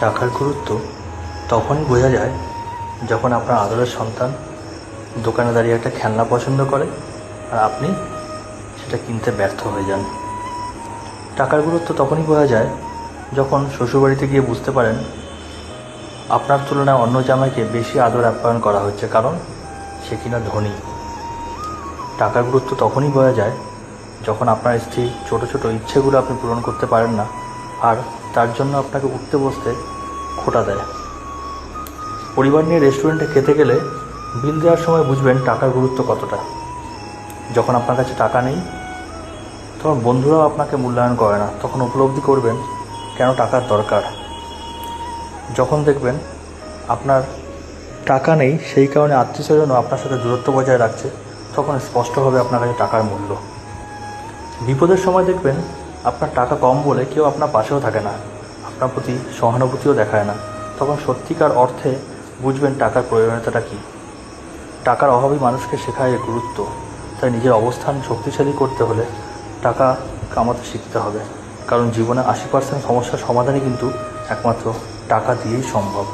টাকার গুরুত্ব তখনই বোঝা যায় যখন আপনার আদরের সন্তান দোকানে দাঁড়িয়ে একটা খেলনা পছন্দ করে আর আপনি সেটা কিনতে ব্যর্থ হয়ে যান। টাকার গুরুত্ব তখনই বোঝা যায় যখন শ্বশুরবাড়িতে গিয়ে বুঝতে পারেন আপনার তুলনায় অন্য জামাইকে বেশি আদর আপ্যায়ন করা হচ্ছে, কারণ সে কিনা ধনী। টাকার গুরুত্ব তখনই বোঝা যায় যখন আপনার স্ত্রী ছোট ছোট ইচ্ছেগুলো আপনি পূরণ করতে পারেন না, আর তার জন্য আপনাকে উঠতে বসতে খোঁটা দেয়। পরিবার নিয়ে রেস্টুরেন্টে খেতে গেলে বিল দেওয়ার সময় বুঝবেন টাকার গুরুত্ব কতটা। যখন আপনার কাছে টাকা নেই তখন বন্ধুরাও আপনাকে মূল্যায়ন করে না, তখন উপলব্ধি করবেন কেন টাকার দরকার। যখন দেখবেন আপনার টাকা নেই সেই কারণে আত্মীয়স্বজনও আপনার সাথে দূরত্ব বজায় রাখছে, তখন স্পষ্ট হবে আপনার কাছে টাকার মূল্য। বিপদের সময় দেখবেন আপনার টাকা কম বলে কেউ আপনার পাশেও থাকে না, আপনার প্রতি সহানুভূতিও দেখায় না, তখন সত্যিকার অর্থে বুঝবেন টাকার প্রয়োজনীয়তাটা কী। টাকার অভাবই মানুষকে শেখায় এর গুরুত্ব। তাই নিজের অবস্থান শক্তিশালী করতে হলে টাকা কামাতে শিখতে হবে, কারণ জীবনে 80% সমস্যার সমাধানই কিন্তু একমাত্র টাকা দিয়েই সম্ভব।